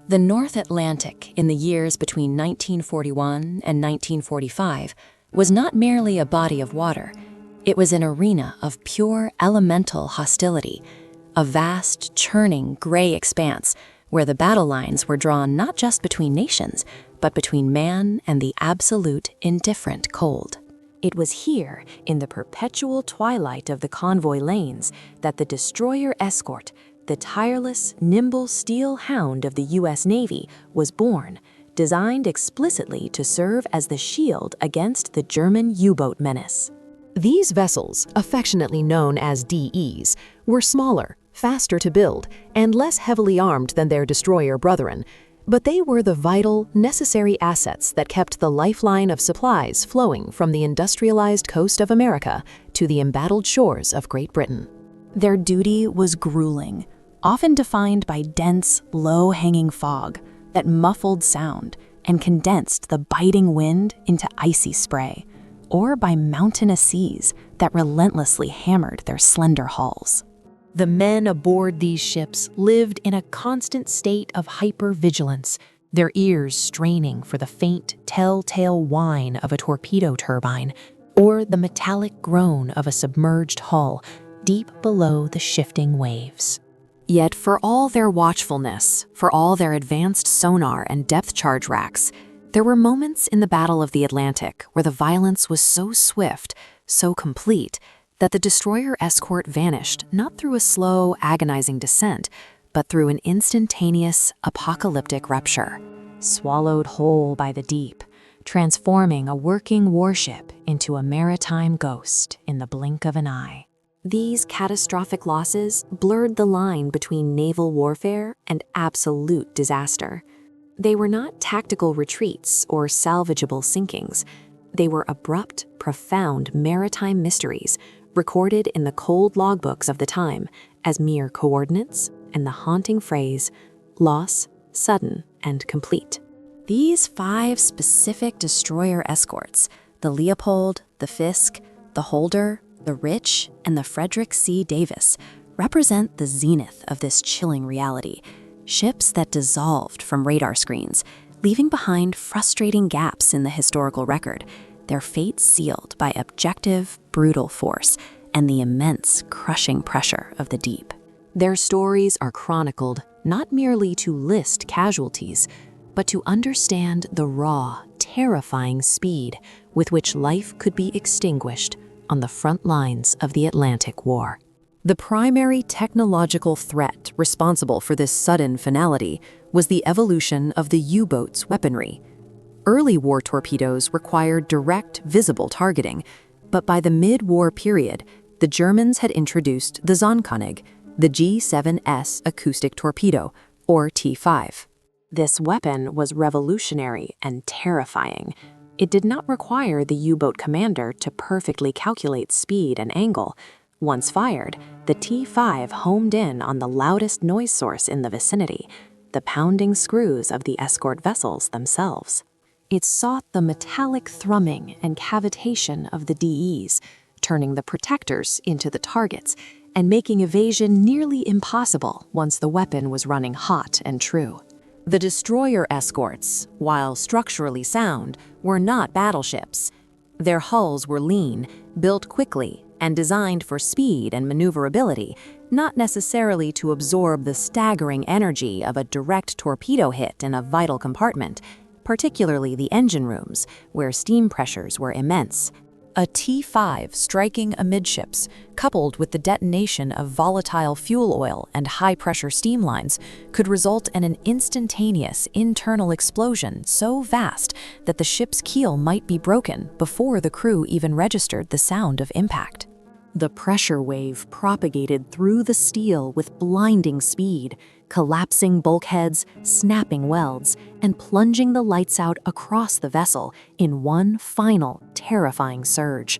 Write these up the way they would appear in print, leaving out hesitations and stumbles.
The North Atlantic in the years between 1941 and 1945 was not merely a body of water. It was an arena of pure elemental hostility, a vast, churning gray expanse where the battle lines were drawn not just between nations, but between man and the absolute indifferent cold. It was here, in the perpetual twilight of the convoy lanes, that the destroyer Escort, the tireless, nimble steel hound of the U.S. Navy, was born, designed explicitly to serve as the shield against the German U-boat menace. These vessels, affectionately known as DEs, were smaller, faster to build, and less heavily armed than their destroyer brethren, but they were the vital, necessary assets that kept the lifeline of supplies flowing from the industrialized coast of America to the embattled shores of Great Britain. Their duty was grueling, often defined by dense, low-hanging fog that muffled sound and condensed the biting wind into icy spray, or by mountainous seas that relentlessly hammered their slender hulls. The men aboard these ships lived in a constant state of hypervigilance, their ears straining for the faint, telltale whine of a torpedo turbine or the metallic groan of a submerged hull deep below the shifting waves. Yet for all their watchfulness, for all their advanced sonar and depth charge racks, there were moments in the Battle of the Atlantic where the violence was so swift, so complete, that the destroyer Escort vanished not through a slow, agonizing descent, but through an instantaneous, apocalyptic rupture, swallowed whole by the deep, transforming a working warship into a maritime ghost in the blink of an eye. These catastrophic losses blurred the line between naval warfare and absolute disaster. They were not tactical retreats or salvageable sinkings. They were abrupt, profound maritime mysteries recorded in the cold logbooks of the time as mere coordinates and the haunting phrase, loss, sudden and complete. These 5 specific destroyer escorts, the Leopold, the Fisk, the Holder, the Rich, and the Frederick C. Davis, represent the zenith of this chilling reality. Ships that dissolved from radar screens, leaving behind frustrating gaps in the historical record, their fate sealed by objective, brutal force and the immense, crushing pressure of the deep. Their stories are chronicled not merely to list casualties, but to understand the raw, terrifying speed with which life could be extinguished on the front lines of the Atlantic War. The primary technological threat responsible for this sudden finality was the evolution of the U-boat's weaponry. Early war torpedoes required direct, visible targeting, but by the mid-war period, the Germans had introduced the Zonkönig, the G7S acoustic torpedo, or T5. This weapon was revolutionary and terrifying. It did not require the U-boat commander to perfectly calculate speed and angle. Once fired, the T5 homed in on the loudest noise source in the vicinity, the pounding screws of the escort vessels themselves. It sought the metallic thrumming and cavitation of the DEs, turning the protectors into the targets and making evasion nearly impossible once the weapon was running hot and true. The destroyer escorts, while structurally sound, were not battleships. Their hulls were lean, built quickly, and designed for speed and maneuverability, not necessarily to absorb the staggering energy of a direct torpedo hit in a vital compartment, particularly the engine rooms, where steam pressures were immense. A T5 striking amidships, coupled with the detonation of volatile fuel oil and high-pressure steam lines, could result in an instantaneous internal explosion so vast that the ship's keel might be broken before the crew even registered the sound of impact. The pressure wave propagated through the steel with blinding speed, collapsing bulkheads, snapping welds, and plunging the lights out across the vessel in one final, terrifying surge.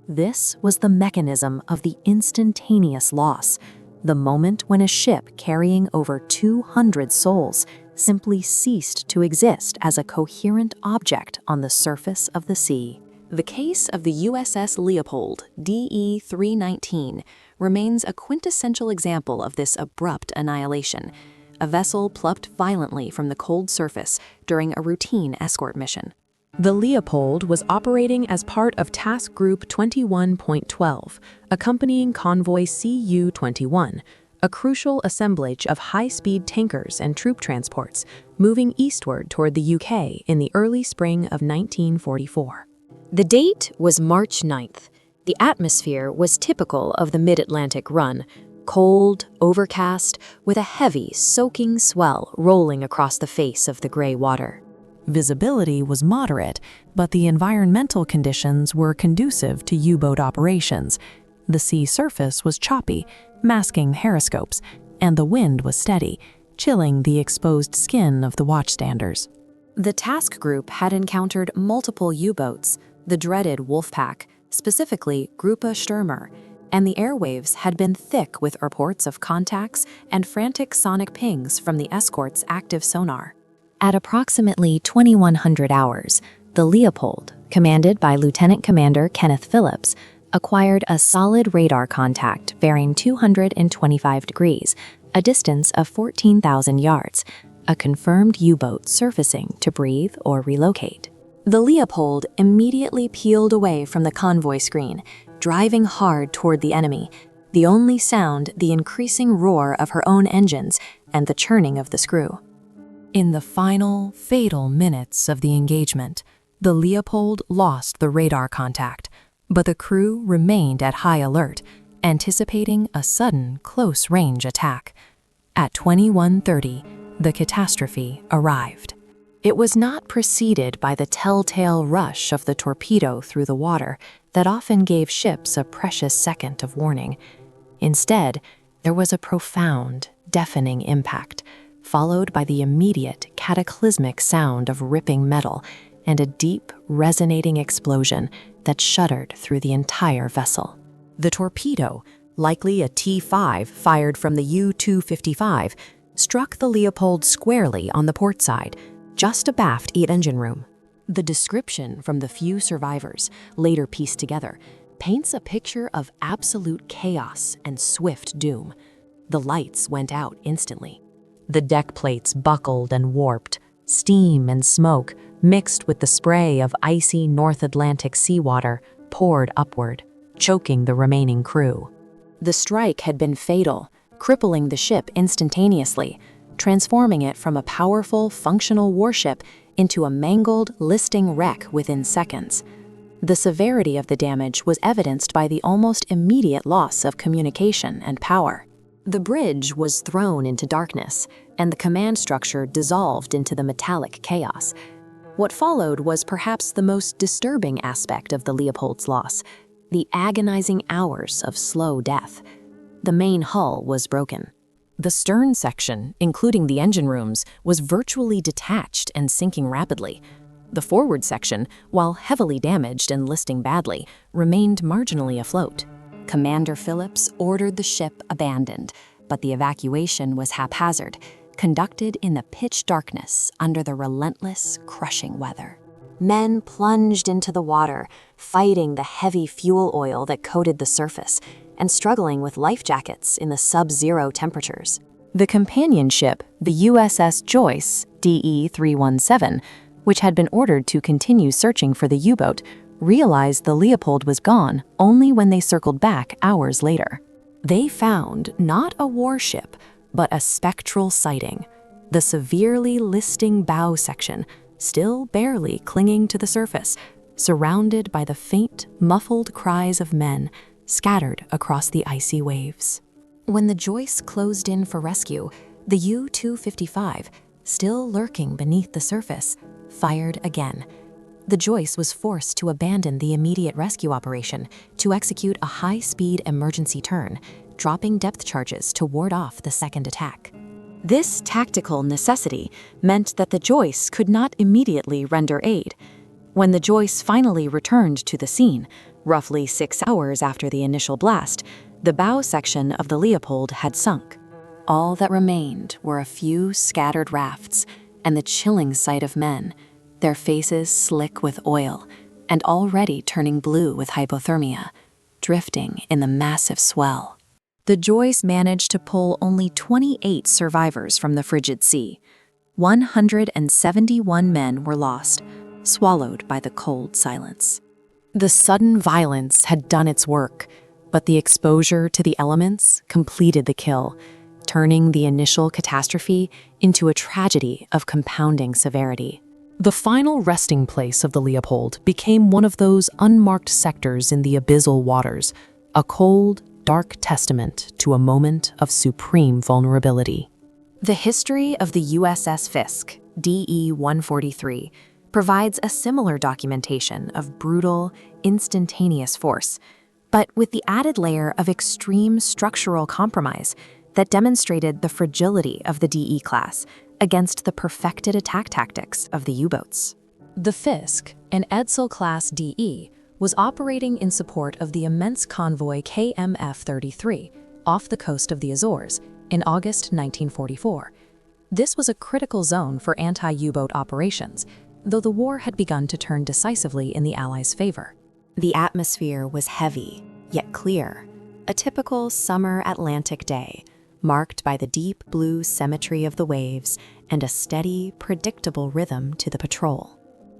This was the mechanism of the instantaneous loss, the moment when a ship carrying over 200 souls simply ceased to exist as a coherent object on the surface of the sea. The case of the USS Leopold, DE 319, remains a quintessential example of this abrupt annihilation. a vessel plucked violently from the cold surface during a routine escort mission. The Leopold was operating as part of Task Group 21.12, accompanying convoy CU-21, a crucial assemblage of high-speed tankers and troop transports moving eastward toward the UK in the early spring of 1944. The date was March 9th. The atmosphere was typical of the mid-Atlantic run, cold, overcast, with a heavy, soaking swell rolling across the face of the gray water. Visibility was moderate, but the environmental conditions were conducive to U-boat operations. The sea surface was choppy, masking periscopes, and the wind was steady, chilling the exposed skin of the watchstanders. The task group had encountered multiple U-boats, the dreaded Wolfpack, specifically Gruppe Stürmer, and the airwaves had been thick with reports of contacts and frantic sonic pings from the Escorts' active sonar. At approximately 2100 hours, the Leopold, commanded by Lieutenant Commander Kenneth Phillips, acquired a solid radar contact bearing 225 degrees, a distance of 14,000 yards, a confirmed U-boat surfacing to breathe or relocate. The Leopold immediately peeled away from the convoy screen, driving hard toward the enemy, the only sound the increasing roar of her own engines and the churning of the screw. In the final, fatal minutes of the engagement, the Leopold lost the radar contact, but the crew remained at high alert, anticipating a sudden close-range attack. At 21:30, the catastrophe arrived. It was not preceded by the telltale rush of the torpedo through the water that often gave ships a precious second of warning. Instead, there was a profound, deafening impact, followed by the immediate, cataclysmic sound of ripping metal and a deep, resonating explosion that shuddered through the entire vessel. The torpedo, likely a T-5 fired from the U-255, struck the Leopold squarely on the port side, just abaft each engine room. The description from the few survivors, later pieced together, paints a picture of absolute chaos and swift doom. The lights went out instantly. The deck plates buckled and warped. Steam and smoke, mixed with the spray of icy North Atlantic seawater, poured upward, choking the remaining crew. The strike had been fatal, crippling the ship instantaneously, transforming it from a powerful, functional warship into a mangled, listing wreck within seconds. The severity of the damage was evidenced by the almost immediate loss of communication and power. The bridge was thrown into darkness, and the command structure dissolved into the metallic chaos. What followed was perhaps the most disturbing aspect of the Leopold's loss, the agonizing hours of slow death. The main hull was broken. The stern section, including the engine rooms, was virtually detached and sinking rapidly. The forward section, while heavily damaged and listing badly, remained marginally afloat. Commander Phillips ordered the ship abandoned, but the evacuation was haphazard, conducted in the pitch darkness under the relentless, crushing weather. Men plunged into the water, fighting the heavy fuel oil that coated the surface, and struggling with life jackets in the sub-zero temperatures. The companion ship, the USS Joyce, DE-317, which had been ordered to continue searching for the U-boat, realized the Leopold was gone only when they circled back hours later. They found not a warship, but a spectral sighting, the severely listing bow section, still barely clinging to the surface, surrounded by the faint, muffled cries of men scattered across the icy waves. When the Joyce closed in for rescue, the U-255, still lurking beneath the surface, fired again. The Joyce was forced to abandon the immediate rescue operation to execute a high-speed emergency turn, dropping depth charges to ward off the second attack. This tactical necessity meant that the Joyce could not immediately render aid. When the Joyce finally returned to the scene, roughly 6 hours after the initial blast, the bow section of the Leopold had sunk. All that remained were a few scattered rafts and the chilling sight of men, their faces slick with oil and already turning blue with hypothermia, drifting in the massive swell. The Joyce managed to pull only 28 survivors from the frigid sea. 171 men were lost, swallowed by the cold silence. The sudden violence had done its work, but the exposure to the elements completed the kill, turning the initial catastrophe into a tragedy of compounding severity. The final resting place of the Leopold became one of those unmarked sectors in the abyssal waters, a cold, dark testament to a moment of supreme vulnerability. The history of the USS Fisk, DE-143, provides a similar documentation of brutal, instantaneous force, but with the added layer of extreme structural compromise that demonstrated the fragility of the DE class against the perfected attack tactics of the U-boats. The Fisk, an Edsel-class DE, was operating in support of the immense convoy KMF-33 off the coast of the Azores in August 1944. This was a critical zone for anti-U-boat operations, though the war had begun to turn decisively in the Allies' favor. The atmosphere was heavy, yet clear, a typical summer Atlantic day, marked by the deep blue symmetry of the waves and a steady, predictable rhythm to the patrol.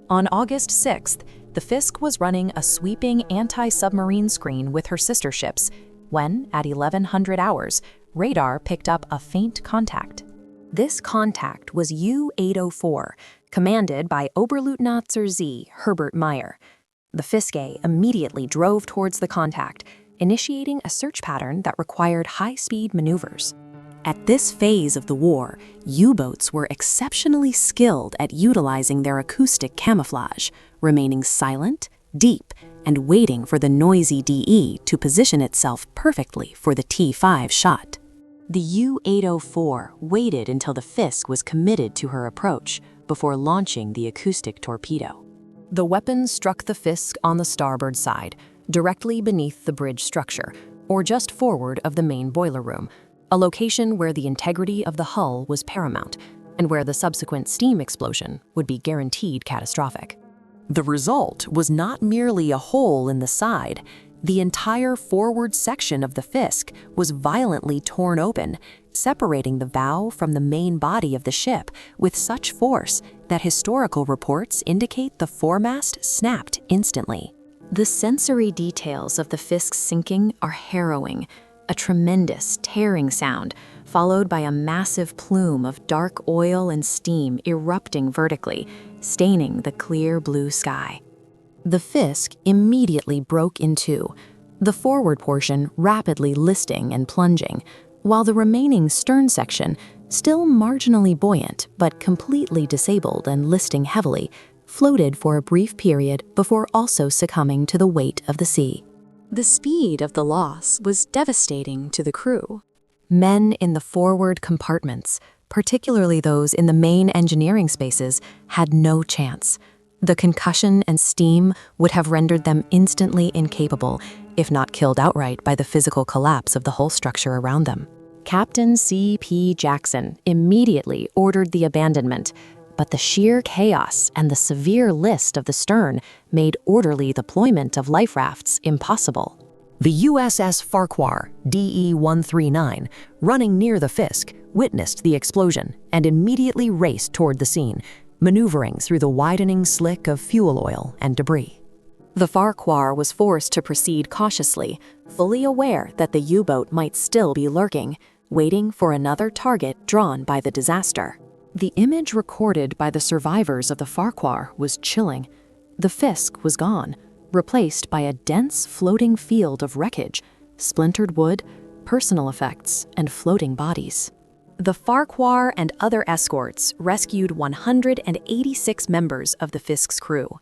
On August 6th, the Fisk was running a sweeping anti-submarine screen with her sister ships when, at 1100 hours, radar picked up a faint contact. This contact was U-804, commanded by Oberleutnant zur See Herbert Meyer. The Fiske immediately drove towards the contact, initiating a search pattern that required high-speed maneuvers. At this phase of the war, U-boats were exceptionally skilled at utilizing their acoustic camouflage, remaining silent, deep, and waiting for the noisy DE to position itself perfectly for the T-5 shot. The U-804 waited until the Fisk was committed to her approach before launching the acoustic torpedo. The weapon struck the Fisk on the starboard side, directly beneath the bridge structure, or just forward of the main boiler room, a location where the integrity of the hull was paramount, and where the subsequent steam explosion would be guaranteed catastrophic. The result was not merely a hole in the side. The entire forward section of the Fisk was violently torn open, separating the bow from the main body of the ship with such force that historical reports indicate the foremast snapped instantly. The sensory details of the Fisk's sinking are harrowing. A tremendous tearing sound, followed by a massive plume of dark oil and steam erupting vertically, staining the clear blue sky. The Fisk immediately broke in two, the forward portion rapidly listing and plunging, while the remaining stern section, still marginally buoyant but completely disabled and listing heavily, floated for a brief period before also succumbing to the weight of the sea. The speed of the loss was devastating to the crew. Men in the forward compartments, particularly those in the main engineering spaces, had no chance. The concussion and steam would have rendered them instantly incapable, if not killed outright by the physical collapse of the hull structure around them. Captain C.P. Jackson immediately ordered the abandonment, but the sheer chaos and the severe list of the stern made orderly deployment of life rafts impossible. The USS Farquhar, DE-139, running near the Fisk, witnessed the explosion and immediately raced toward the scene, maneuvering through the widening slick of fuel oil and debris. The Farquhar was forced to proceed cautiously, fully aware that the U-boat might still be lurking, waiting for another target drawn by the disaster. The image recorded by the survivors of the Farquhar was chilling. The Fisk was gone, replaced by a dense floating field of wreckage, splintered wood, personal effects, and floating bodies. The Farquhar and other escorts rescued 186 members of the Fisk's crew.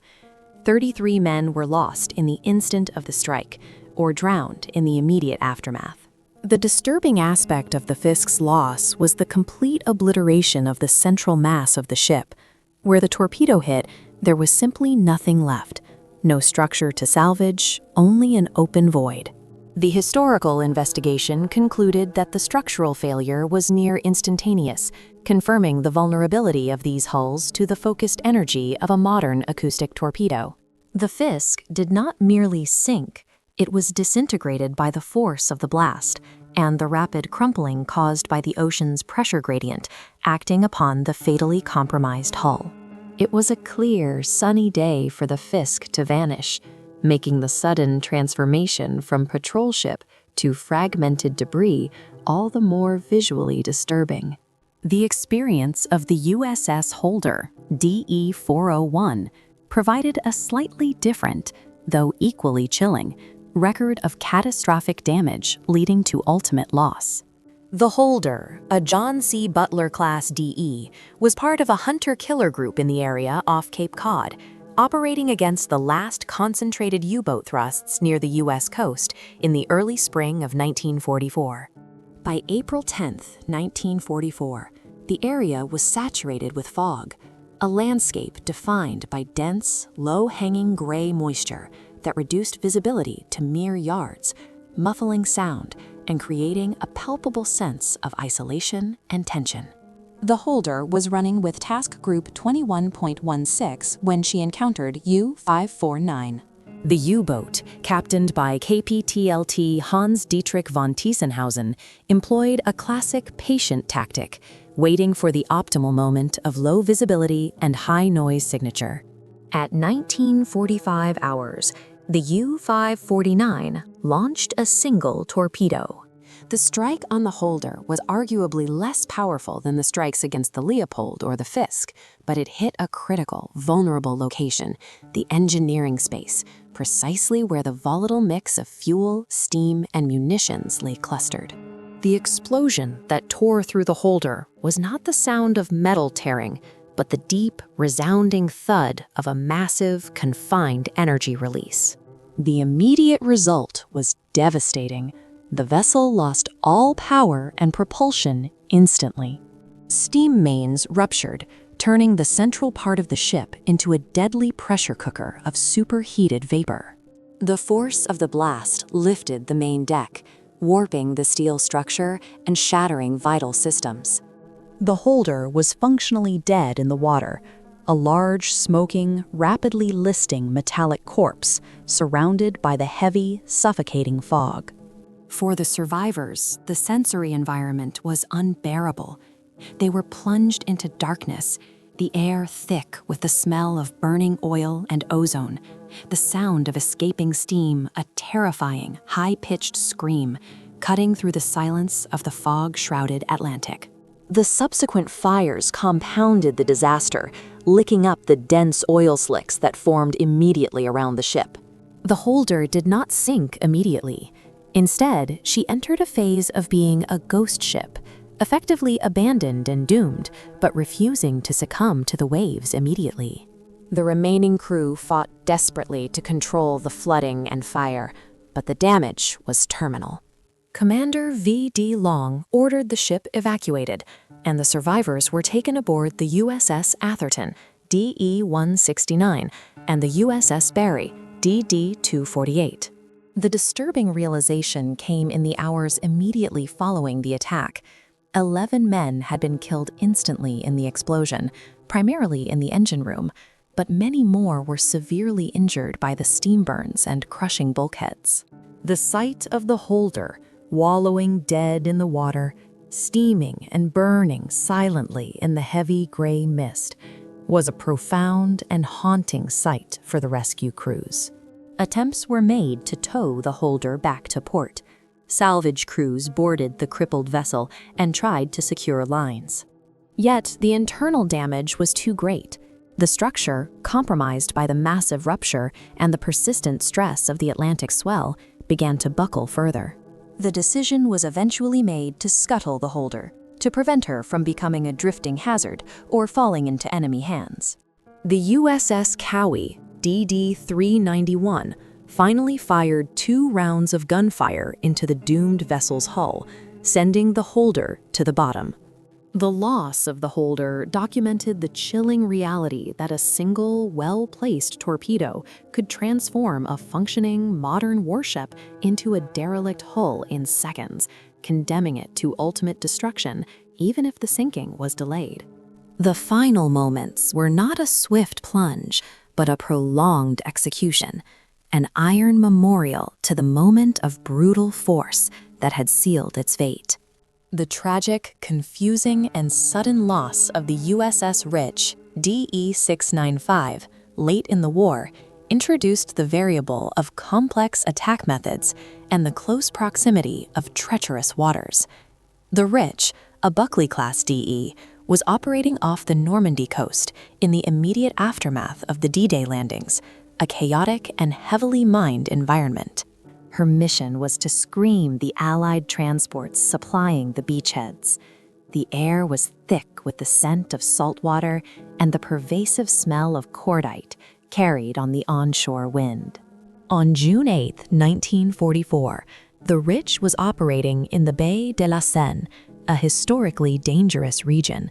33 men were lost in the instant of the strike, or drowned in the immediate aftermath. The disturbing aspect of the Fisk's loss was the complete obliteration of the central mass of the ship. Where the torpedo hit, there was simply nothing left. No structure to salvage, only an open void. The historical investigation concluded that the structural failure was near instantaneous, confirming the vulnerability of these hulls to the focused energy of a modern acoustic torpedo. The Fisk did not merely sink, it was disintegrated by the force of the blast, and the rapid crumpling caused by the ocean's pressure gradient acting upon the fatally compromised hull. It was a clear, sunny day for the Fisk to vanish, making the sudden transformation from patrol ship to fragmented debris all the more visually disturbing. The experience of the USS Holder, DE-401, provided a slightly different, though equally chilling, record of catastrophic damage leading to ultimate loss. The Holder, a John C. Butler-class DE, was part of a hunter-killer group in the area off Cape Cod, operating against the last concentrated U-boat thrusts near the U.S. coast in the early spring of 1944. By April 10, 1944, the area was saturated with fog, a landscape defined by dense, low-hanging gray moisture that reduced visibility to mere yards, muffling sound and creating a palpable sense of isolation and tension. The Holder was running with Task Group 21.16 when she encountered U-549. The U-boat, captained by KPTLT Hans Dietrich von Tiesenhausen, employed a classic patient tactic, waiting for the optimal moment of low visibility and high noise signature. At 19:45 hours, the U-549 launched a single torpedo. The strike on the Holder was arguably less powerful than the strikes against the Leopold or the Fisk, but it hit a critical, vulnerable location, the engineering space, precisely where the volatile mix of fuel, steam, and munitions lay clustered. The explosion that tore through the Holder was not the sound of metal tearing, but the deep, resounding thud of a massive, confined energy release. The immediate result was devastating. The vessel lost all power and propulsion instantly. Steam mains ruptured, turning the central part of the ship into a deadly pressure cooker of superheated vapor. The force of the blast lifted the main deck, warping the steel structure and shattering vital systems. The Holder was functionally dead in the water, a large, smoking, rapidly listing metallic corpse surrounded by the heavy, suffocating fog. For the survivors, the sensory environment was unbearable. They were plunged into darkness, the air thick with the smell of burning oil and ozone, the sound of escaping steam, a terrifying, high-pitched scream, cutting through the silence of the fog-shrouded Atlantic. The subsequent fires compounded the disaster, licking up the dense oil slicks that formed immediately around the ship. The Holder did not sink immediately. Instead, she entered a phase of being a ghost ship, effectively abandoned and doomed, but refusing to succumb to the waves immediately. The remaining crew fought desperately to control the flooding and fire, but the damage was terminal. Commander V.D. Long ordered the ship evacuated, and the survivors were taken aboard the USS Atherton, DE-169, and the USS Barry, DD-248. The disturbing realization came in the hours immediately following the attack. 11 men had been killed instantly in the explosion, primarily in the engine room, but many more were severely injured by the steam burns and crushing bulkheads. The sight of the Holder, wallowing dead in the water, steaming and burning silently in the heavy gray mist, was a profound and haunting sight for the rescue crews. Attempts were made to tow the Holder back to port. Salvage crews boarded the crippled vessel and tried to secure lines. Yet the internal damage was too great. The structure, compromised by the massive rupture and the persistent stress of the Atlantic swell, began to buckle further. The decision was eventually made to scuttle the Holder, to prevent her from becoming a drifting hazard or falling into enemy hands. The USS Cowie, DD-391, finally fired 2 rounds of gunfire into the doomed vessel's hull, sending the Holder to the bottom. The loss of the Holder documented the chilling reality that a single, well-placed torpedo could transform a functioning, modern warship into a derelict hull in seconds, condemning it to ultimate destruction, even if the sinking was delayed. The final moments were not a swift plunge, but a prolonged execution, an iron memorial to the moment of brutal force that had sealed its fate. The tragic, confusing, and sudden loss of the USS Rich DE-695 late in the war introduced the variable of complex attack methods and the close proximity of treacherous waters. The Rich, a Buckley-class DE, was operating off the Normandy coast in the immediate aftermath of the D-Day landings, a chaotic and heavily mined environment. Her mission was to scream the Allied transports supplying the beachheads. The air was thick with the scent of salt water and the pervasive smell of cordite carried on the onshore wind. On June 8, 1944, the Rich was operating in the Baie de la Seine, a historically dangerous region.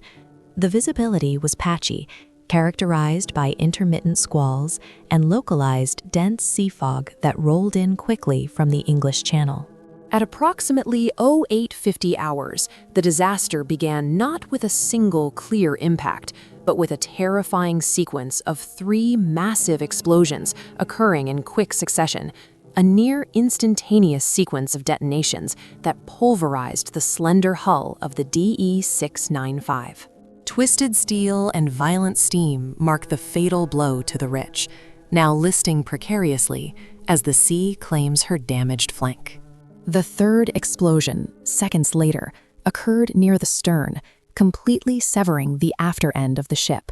The visibility was patchy, characterized by intermittent squalls and localized dense sea fog that rolled in quickly from the English Channel. At approximately 0850 hours, the disaster began not with a single clear impact, but with a terrifying sequence of 3 massive explosions occurring in quick succession, a near instantaneous sequence of detonations that pulverized the slender hull of the DE-695. Twisted steel and violent steam mark the fatal blow to the Rich, now listing precariously as the sea claims her damaged flank. The third explosion, seconds later, occurred near the stern, completely severing the after end of the ship.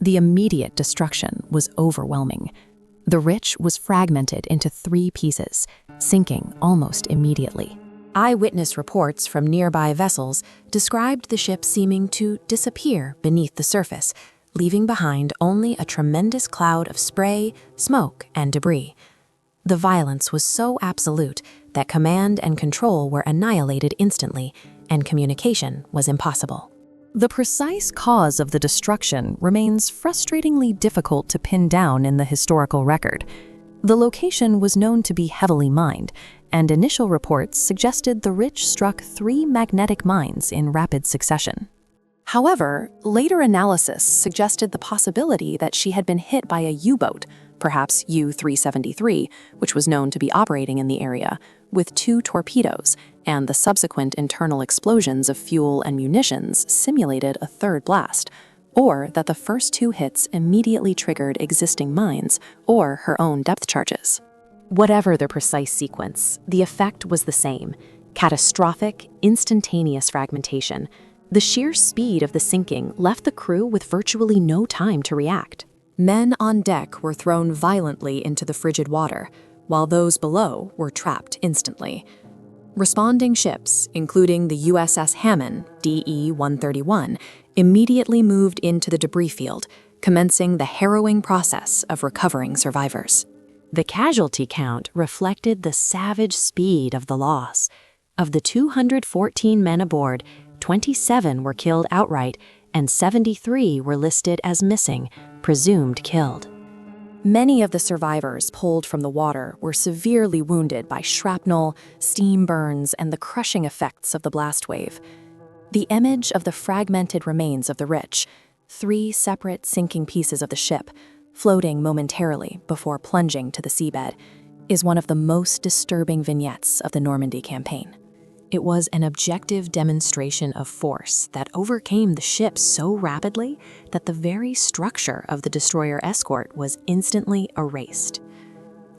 The immediate destruction was overwhelming. The Rich was fragmented into 3 pieces, sinking almost immediately. Eyewitness reports from nearby vessels described the ship seeming to disappear beneath the surface, leaving behind only a tremendous cloud of spray, smoke, and debris. The violence was so absolute that command and control were annihilated instantly, and communication was impossible. The precise cause of the destruction remains frustratingly difficult to pin down in the historical record. The location was known to be heavily mined, and initial reports suggested the Rich struck 3 magnetic mines in rapid succession. However, later analysis suggested the possibility that she had been hit by a U-boat, perhaps U-373, which was known to be operating in the area, with 2 torpedoes, and the subsequent internal explosions of fuel and munitions simulated a third blast, or that the first 2 hits immediately triggered existing mines or her own depth charges. Whatever the precise sequence, the effect was the same: catastrophic, instantaneous fragmentation. The sheer speed of the sinking left the crew with virtually no time to react. Men on deck were thrown violently into the frigid water, while those below were trapped instantly. Responding ships, including the USS Hammond, DE-131, immediately moved into the debris field, commencing the harrowing process of recovering survivors. The casualty count reflected the savage speed of the loss. Of the 214 men aboard, 27 were killed outright, and 73 were listed as missing, presumed killed. Many of the survivors pulled from the water were severely wounded by shrapnel, steam burns, and the crushing effects of the blast wave. The image of the fragmented remains of the Rich, 3 separate sinking pieces of the ship, floating momentarily before plunging to the seabed, is one of the most disturbing vignettes of the Normandy campaign. It was an objective demonstration of force that overcame the ship so rapidly that the very structure of the destroyer Escort was instantly erased.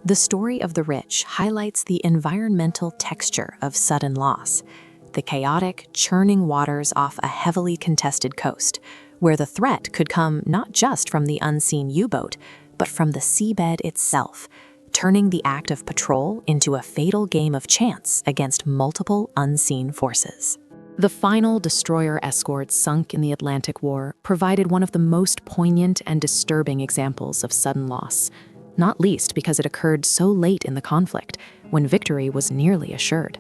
The story of the Rich highlights the environmental texture of sudden loss, the chaotic, churning waters off a heavily contested coast, where the threat could come not just from the unseen U-boat, but from the seabed itself, turning the act of patrol into a fatal game of chance against multiple unseen forces. The final destroyer Escorts sunk in the Atlantic War provided one of the most poignant and disturbing examples of sudden loss, not least because it occurred so late in the conflict, when victory was nearly assured.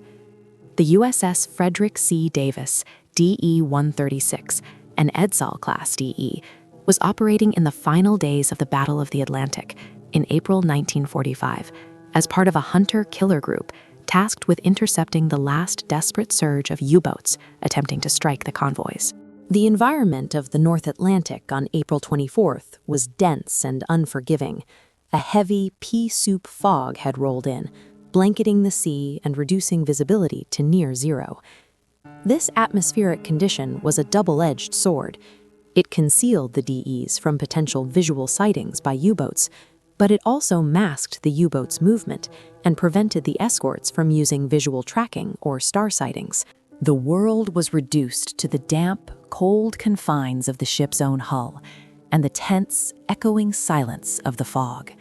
The USS Frederick C. Davis, DE-136, an Edsall-class DE, was operating in the final days of the Battle of the Atlantic in April 1945 as part of a hunter-killer group tasked with intercepting the last desperate surge of U-boats attempting to strike the convoys. The environment of the North Atlantic on April 24th was dense and unforgiving. A heavy pea soup fog had rolled in, blanketing the sea and reducing visibility to near zero. This atmospheric condition was a double-edged sword. It concealed the DEs from potential visual sightings by U-boats, but it also masked the U-boat's movement and prevented the escorts from using visual tracking or star sightings. The world was reduced to the damp, cold confines of the ship's own hull and the tense, echoing silence of the fog.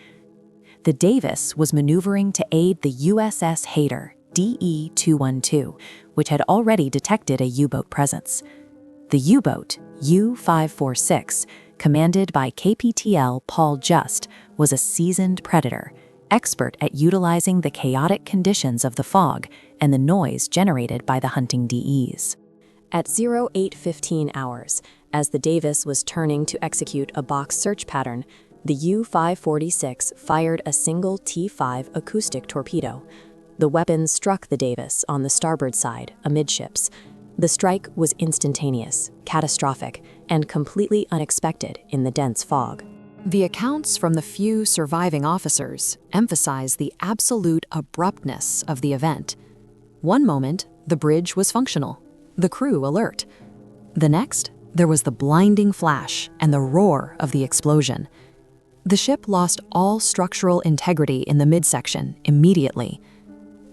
The Davis was maneuvering to aid the USS Hayter, DE-212, which had already detected a U-boat presence. The U-boat, U-546, commanded by KPTL Paul Just, was a seasoned predator, expert at utilizing the chaotic conditions of the fog and the noise generated by the hunting DEs. At 08:15 hours, as the Davis was turning to execute a box search pattern, the U-546 fired a single T-5 acoustic torpedo. The weapon struck the Davis on the starboard side, amidships. The strike was instantaneous, catastrophic, and completely unexpected in the dense fog. The accounts from the few surviving officers emphasize the absolute abruptness of the event. One moment, the bridge was functional, the crew alert. The next, there was the blinding flash and the roar of the explosion. The ship lost all structural integrity in the midsection immediately.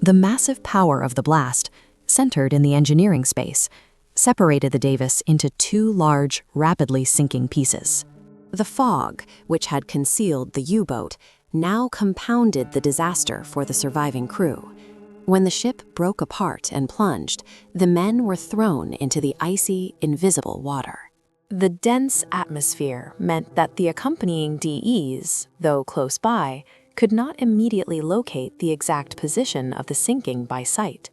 The massive power of the blast, centered in the engineering space, separated the Davis into two large, rapidly sinking pieces. The fog, which had concealed the U-boat, now compounded the disaster for the surviving crew. When the ship broke apart and plunged, the men were thrown into the icy, invisible water. The dense atmosphere meant that the accompanying DEs, though close by, could not immediately locate the exact position of the sinking by sight.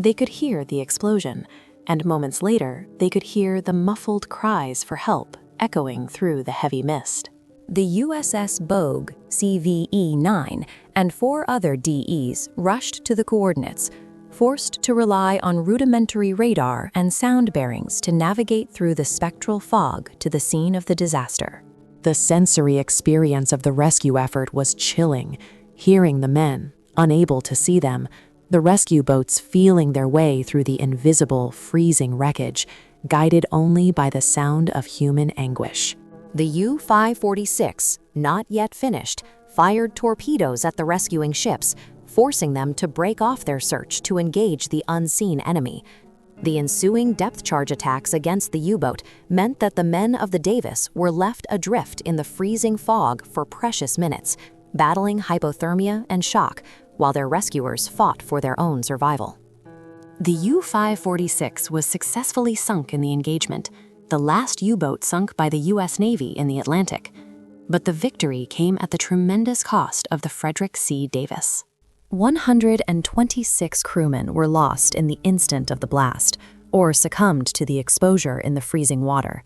They could hear the explosion, and moments later, they could hear the muffled cries for help echoing through the heavy mist. The USS Bogue, CVE-9, and 4 other DEs rushed to the coordinates, forced to rely on rudimentary radar and sound bearings to navigate through the spectral fog to the scene of the disaster. The sensory experience of the rescue effort was chilling, hearing the men, unable to see them, the rescue boats feeling their way through the invisible, freezing wreckage, guided only by the sound of human anguish. The U-546, not yet finished, fired torpedoes at the rescuing ships, forcing them to break off their search to engage the unseen enemy. The ensuing depth charge attacks against the U-boat meant that the men of the Davis were left adrift in the freezing fog for precious minutes, battling hypothermia and shock, while their rescuers fought for their own survival. The U-546 was successfully sunk in the engagement, the last U-boat sunk by the U.S. Navy in the Atlantic. But the victory came at the tremendous cost of the Frederick C. Davis. 126 crewmen were lost in the instant of the blast, or succumbed to the exposure in the freezing water.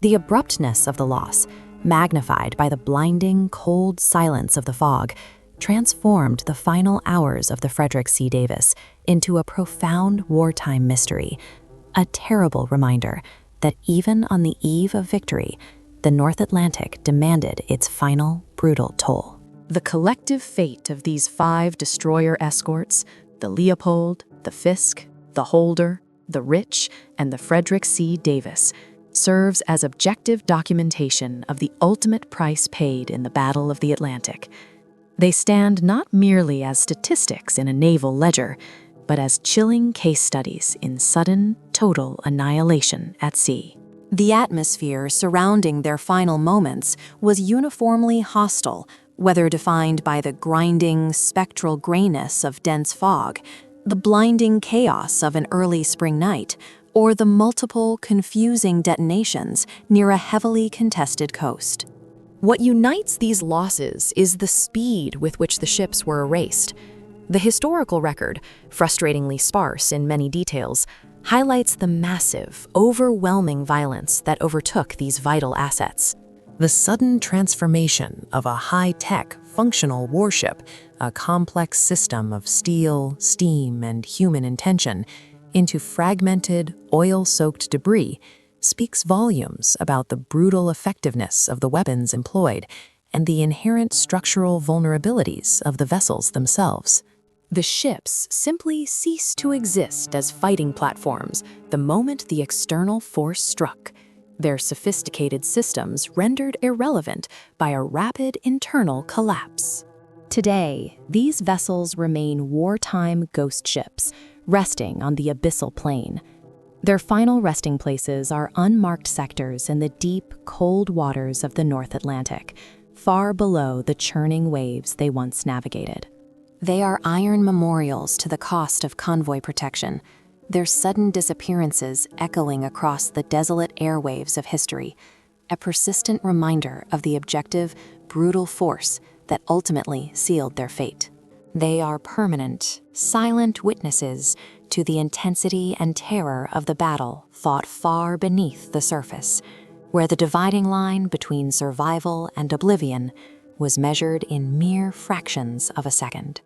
The abruptness of the loss, magnified by the blinding, cold silence of the fog, transformed the final hours of the Frederick C. Davis into a profound wartime mystery, a terrible reminder that even on the eve of victory, the North Atlantic demanded its final, brutal toll. The collective fate of these 5 destroyer escorts, the Leopold, the Fisk, the Holder, the Rich, and the Frederick C. Davis, serves as objective documentation of the ultimate price paid in the Battle of the Atlantic. They stand not merely as statistics in a naval ledger, but as chilling case studies in sudden, total annihilation at sea. The atmosphere surrounding their final moments was uniformly hostile, whether defined by the grinding, spectral grayness of dense fog, the blinding chaos of an early spring night, or the multiple, confusing detonations near a heavily contested coast. What unites these losses is the speed with which the ships were erased. The historical record, frustratingly sparse in many details, highlights the massive, overwhelming violence that overtook these vital assets. The sudden transformation of a high-tech, functional warship, a complex system of steel, steam, and human intention, into fragmented, oil-soaked debris, speaks volumes about the brutal effectiveness of the weapons employed and the inherent structural vulnerabilities of the vessels themselves. The ships simply ceased to exist as fighting platforms the moment the external force struck, their sophisticated systems rendered irrelevant by a rapid internal collapse. Today, these vessels remain wartime ghost ships, resting on the abyssal plain. Their final resting places are unmarked sectors in the deep, cold waters of the North Atlantic, far below the churning waves they once navigated. They are iron memorials to the cost of convoy protection, their sudden disappearances echoing across the desolate airwaves of history, a persistent reminder of the objective, brutal force that ultimately sealed their fate. They are permanent, silent witnesses to the intensity and terror of the battle fought far beneath the surface, where the dividing line between survival and oblivion was measured in mere fractions of a second.